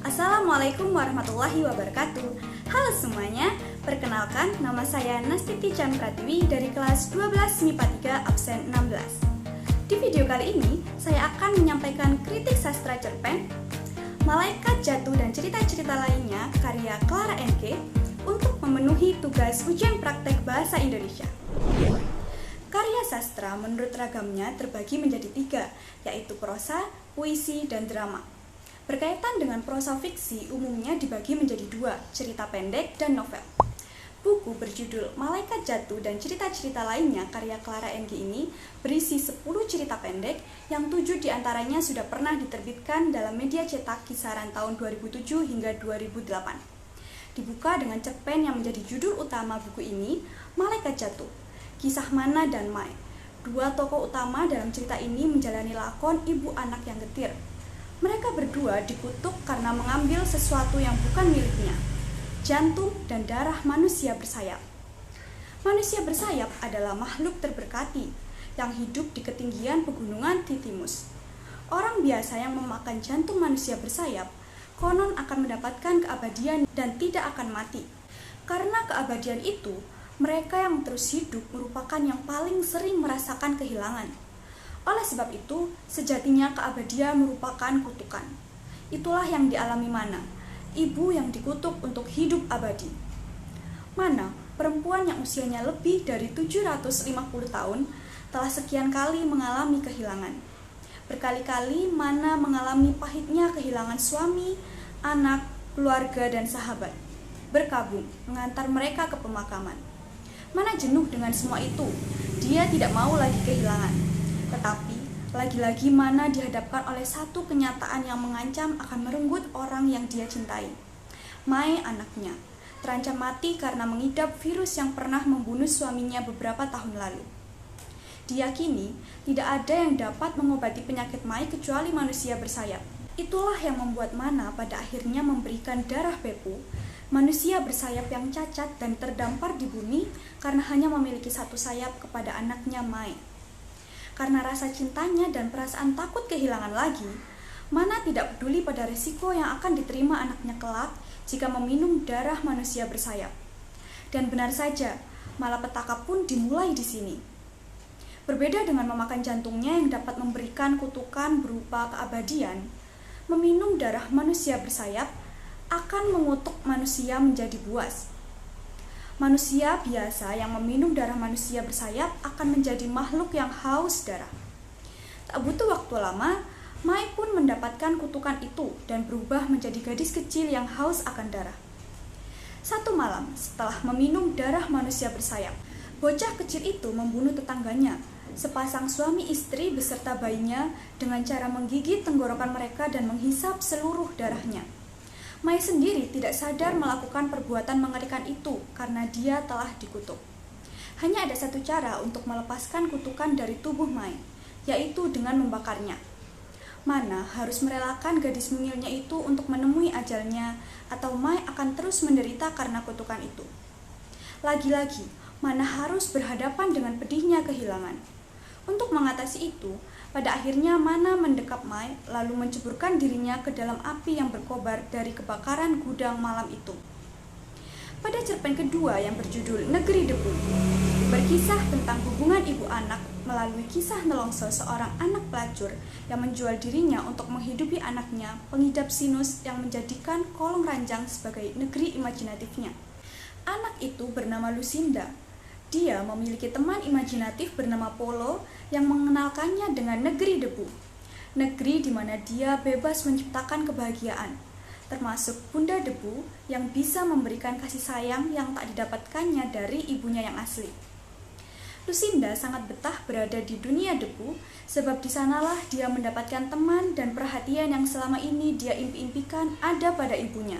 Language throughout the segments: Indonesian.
Assalamualaikum warahmatullahi wabarakatuh. Halo semuanya, perkenalkan nama saya Nastiti Chan Pratiwi dari kelas 12 MIPA 3 absen 16. Di video kali ini, saya akan menyampaikan kritik sastra cerpen Malaikat Jatuh dan cerita-cerita lainnya karya Clara NK untuk memenuhi tugas ujian praktek bahasa Indonesia. Karya sastra menurut ragamnya terbagi menjadi 3, yaitu prosa, puisi, dan drama. Berkaitan dengan prosa fiksi umumnya dibagi menjadi 2, cerita pendek dan novel. Buku berjudul Malaikat Jatuh dan cerita-cerita lainnya karya Clara NK ini berisi 10 cerita pendek yang 7 diantaranya sudah pernah diterbitkan dalam media cetak kisaran tahun 2007 hingga 2008. Dibuka dengan cerpen yang menjadi judul utama buku ini, Malaikat Jatuh, kisah Mana dan Mai. Dua tokoh utama dalam cerita ini menjalani lakon ibu anak yang getir. Mereka berdua dikutuk karena mengambil sesuatu yang bukan miliknya, jantung dan darah manusia bersayap. Manusia bersayap adalah makhluk terberkati yang hidup di ketinggian pegunungan Titimus. Orang biasa yang memakan jantung manusia bersayap konon akan mendapatkan keabadian dan tidak akan mati. Karena keabadian itu, mereka yang terus hidup merupakan yang paling sering merasakan kehilangan. Oleh sebab itu, sejatinya keabadian merupakan kutukan. Itulah yang dialami Mana, ibu yang dikutuk untuk hidup abadi. Mana, perempuan yang usianya lebih dari 750 tahun, telah sekian kali mengalami kehilangan. Berkali-kali Mana mengalami pahitnya kehilangan suami, anak, keluarga, dan sahabat. Berkabung, mengantar mereka ke pemakaman. Mana jenuh dengan semua itu, dia tidak mau lagi kehilangan. Tetapi, lagi-lagi Mana dihadapkan oleh satu kenyataan yang mengancam akan merenggut orang yang dia cintai. Mai, anaknya, terancam mati karena mengidap virus yang pernah membunuh suaminya beberapa tahun lalu. Diyakini, tidak ada yang dapat mengobati penyakit Mai kecuali manusia bersayap. Itulah yang membuat Mana pada akhirnya memberikan darah Beppu, manusia bersayap yang cacat dan terdampar di bumi karena hanya memiliki satu sayap kepada anaknya Mai. Karena rasa cintanya dan perasaan takut kehilangan lagi, Mana tidak peduli pada risiko yang akan diterima anaknya kelak jika meminum darah manusia bersayap. Dan benar saja, malapetaka pun dimulai di sini. Berbeda dengan memakan jantungnya yang dapat memberikan kutukan berupa keabadian, meminum darah manusia bersayap akan mengutuk manusia menjadi buas. Manusia biasa yang meminum darah manusia bersayap akan menjadi makhluk yang haus darah. Tak butuh waktu lama, Mai pun mendapatkan kutukan itu dan berubah menjadi gadis kecil yang haus akan darah. Satu malam, setelah meminum darah manusia bersayap, bocah kecil itu membunuh tetangganya, sepasang suami istri beserta bayinya, dengan cara menggigit tenggorokan mereka dan menghisap seluruh darahnya. Mai sendiri tidak sadar melakukan perbuatan mengerikan itu karena dia telah dikutuk. Hanya ada satu cara untuk melepaskan kutukan dari tubuh Mai, yaitu dengan membakarnya. Mana harus merelakan gadis mungilnya itu untuk menemui ajalnya, atau Mai akan terus menderita karena kutukan itu. Lagi-lagi, Mana harus berhadapan dengan pedihnya kehilangan. Untuk mengatasi itu, pada akhirnya Mana mendekap Mai lalu menceburkan dirinya ke dalam api yang berkobar dari kebakaran gudang malam itu. Pada cerpen kedua yang berjudul Negeri Debu, berkisah tentang hubungan ibu anak melalui kisah Nelongso, seorang anak pelacur yang menjual dirinya untuk menghidupi anaknya pengidap sinus yang menjadikan Kolong Ranjang sebagai negeri imajinatifnya. Anak itu bernama Lucinda. Dia memiliki teman imajinatif bernama Polo yang mengenalkannya dengan negeri debu. Negeri di mana dia bebas menciptakan kebahagiaan, termasuk Bunda Debu yang bisa memberikan kasih sayang yang tak didapatkannya dari ibunya yang asli. Lucinda sangat betah berada di dunia debu sebab di sanalah dia mendapatkan teman dan perhatian yang selama ini dia impi-impikan ada pada ibunya.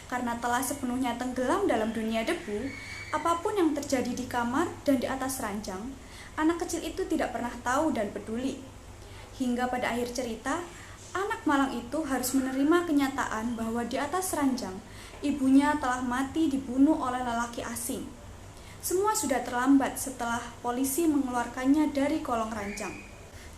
Karena telah sepenuhnya tenggelam dalam dunia debu, apapun yang terjadi di kamar dan di atas ranjang, anak kecil itu tidak pernah tahu dan peduli. Hingga pada akhir cerita, anak malang itu harus menerima kenyataan bahwa di atas ranjang, ibunya telah mati dibunuh oleh lelaki asing. Semua sudah terlambat setelah polisi mengeluarkannya dari kolong ranjang.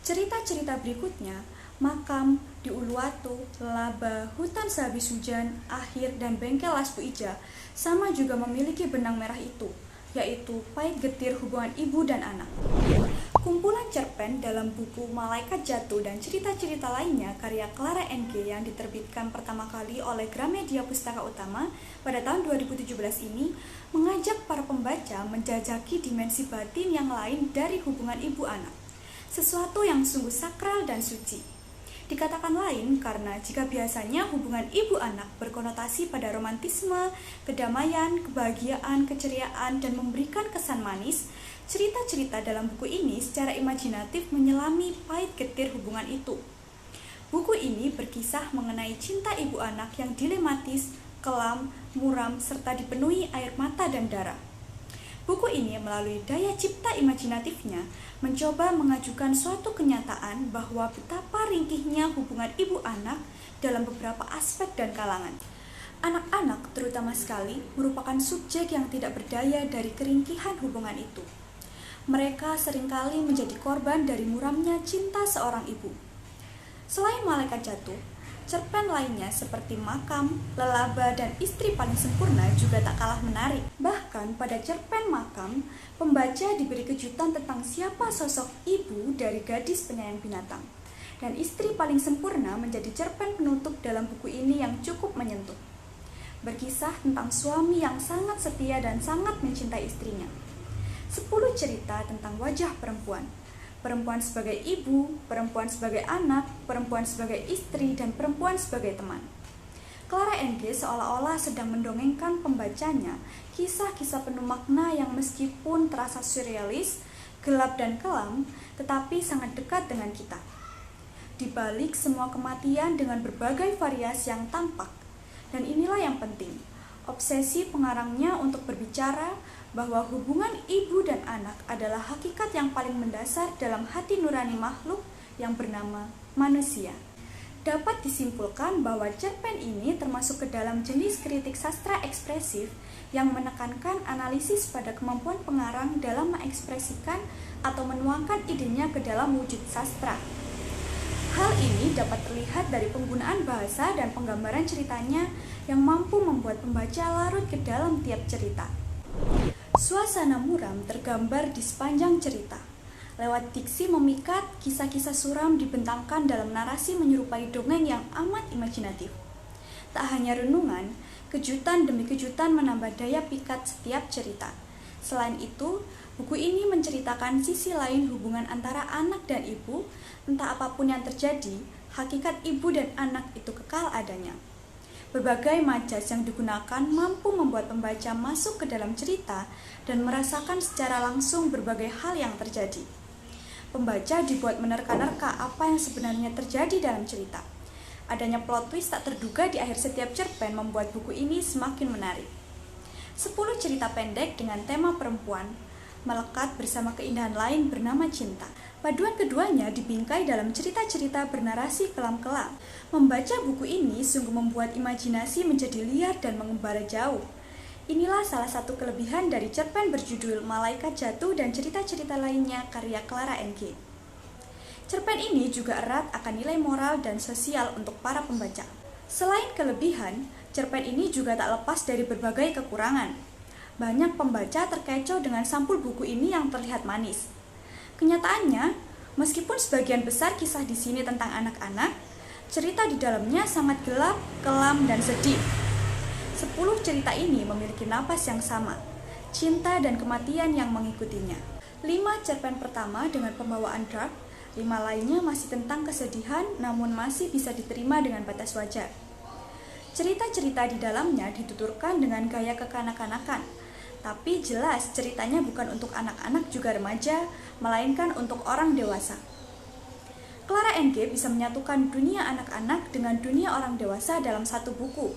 Cerita-cerita berikutnya makam, di Uluwatu, laba, hutan sehabis hujan, akhir, dan bengkel Las Bu Ija sama juga memiliki benang merah itu, yaitu pahit getir hubungan ibu dan anak. Kumpulan cerpen dalam buku Malaikat Jatuh dan cerita-cerita lainnya karya Clara NG yang diterbitkan pertama kali oleh Gramedia Pustaka Utama pada tahun 2017 ini mengajak para pembaca menjajaki dimensi batin yang lain dari hubungan ibu anak, sesuatu yang sungguh sakral dan suci. Dikatakan lain karena jika biasanya hubungan ibu anak berkonotasi pada romantisme, kedamaian, kebahagiaan, keceriaan, dan memberikan kesan manis, cerita-cerita dalam buku ini secara imajinatif menyelami pahit getir hubungan itu. Buku ini berkisah mengenai cinta ibu anak yang dilematis, kelam, muram, serta dipenuhi air mata dan darah. Buku ini melalui daya cipta imajinatifnya mencoba mengajukan suatu kenyataan bahwa betapa ringkihnya hubungan ibu anak dalam beberapa aspek dan kalangan. Anak-anak terutama sekali merupakan subjek yang tidak berdaya dari keringkihan hubungan itu. Mereka seringkali menjadi korban dari muramnya cinta seorang ibu. Selain Malaikat Jatuh, cerpen lainnya seperti Makam, Lelaba, dan Istri Paling Sempurna juga tak kalah menarik. Bahkan pada cerpen Makam, pembaca diberi kejutan tentang siapa sosok ibu dari gadis penyayang binatang. Dan Istri Paling Sempurna menjadi cerpen penutup dalam buku ini yang cukup menyentuh. Berkisah tentang suami yang sangat setia dan sangat mencintai istrinya. 10 cerita tentang wajah perempuan. Perempuan sebagai ibu, perempuan sebagai anak, perempuan sebagai istri, dan perempuan sebagai teman. Clara NG seolah-olah sedang mendongengkan pembacanya kisah-kisah penuh makna yang meskipun terasa surrealis, gelap dan kelam, tetapi sangat dekat dengan kita. Di balik semua kematian dengan berbagai variasi yang tampak, dan inilah yang penting, obsesi pengarangnya untuk berbicara bahwa hubungan ibu dan anak adalah hakikat yang paling mendasar dalam hati nurani makhluk yang bernama manusia. Dapat disimpulkan bahwa cerpen ini termasuk ke dalam jenis kritik sastra ekspresif yang menekankan analisis pada kemampuan pengarang dalam mengekspresikan atau menuangkan idenya ke dalam wujud sastra. Hal ini dapat terlihat dari penggunaan bahasa dan penggambaran ceritanya yang mampu membuat pembaca larut ke dalam tiap cerita. Suasana muram tergambar di sepanjang cerita. Lewat diksi memikat, kisah-kisah suram dibentangkan dalam narasi menyerupai dongeng yang amat imajinatif. Tak hanya renungan, kejutan demi kejutan menambah daya pikat setiap cerita. Selain itu, buku ini menceritakan sisi lain hubungan antara anak dan ibu. Entah apapun yang terjadi, hakikat ibu dan anak itu kekal adanya. Berbagai majas yang digunakan mampu membuat pembaca masuk ke dalam cerita dan merasakan secara langsung berbagai hal yang terjadi. Pembaca dibuat menerka-nerka apa yang sebenarnya terjadi dalam cerita. Adanya plot twist tak terduga di akhir setiap cerpen membuat buku ini semakin menarik. 10 cerita pendek dengan tema perempuan melekat bersama keindahan lain bernama cinta. Paduan keduanya dibingkai dalam cerita-cerita bernarasi kelam-kelam. Membaca buku ini sungguh membuat imajinasi menjadi liar dan mengembara jauh. Inilah salah satu kelebihan dari cerpen berjudul Malaikat Jatuh dan cerita-cerita lainnya karya Clara NG. Cerpen ini juga erat akan nilai moral dan sosial untuk para pembaca. Selain kelebihan, cerpen ini juga tak lepas dari berbagai kekurangan. Banyak pembaca terkecoh dengan sampul buku ini yang terlihat manis. Kenyataannya, meskipun sebagian besar kisah di sini tentang anak-anak, cerita di dalamnya sangat gelap, kelam, dan sedih. 10 cerita ini memiliki napas yang sama, cinta dan kematian yang mengikutinya. 5 cerpen pertama dengan pembawaan dark, 5 lainnya masih tentang kesedihan namun masih bisa diterima dengan batas wajar. Cerita-cerita di dalamnya dituturkan dengan gaya kekanak-kanakan, tapi jelas ceritanya bukan untuk anak-anak juga remaja, melainkan untuk orang dewasa. Clara NG bisa menyatukan dunia anak-anak dengan dunia orang dewasa dalam satu buku.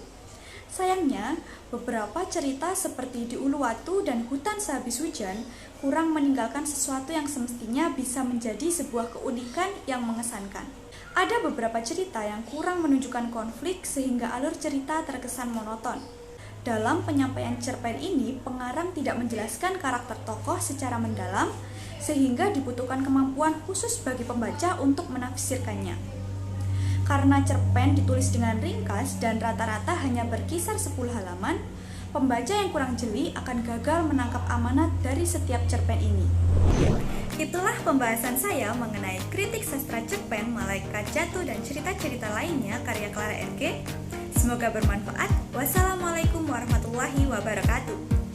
Sayangnya, beberapa cerita seperti Di Uluwatu dan Hutan Sehabis Hujan kurang meninggalkan sesuatu yang semestinya bisa menjadi sebuah keunikan yang mengesankan. Ada beberapa cerita yang kurang menunjukkan konflik sehingga alur cerita terkesan monoton. Dalam penyampaian cerpen ini, pengarang tidak menjelaskan karakter tokoh secara mendalam, sehingga dibutuhkan kemampuan khusus bagi pembaca untuk menafsirkannya. Karena cerpen ditulis dengan ringkas dan rata-rata hanya berkisar 10 halaman, pembaca yang kurang jeli akan gagal menangkap amanat dari setiap cerpen ini. Itulah pembahasan saya mengenai kritik sastra cerpen Malaikat Jatuh dan cerita-cerita lainnya karya Clara NG. Semoga bermanfaat. Wassalamualaikum warahmatullahi wabarakatuh.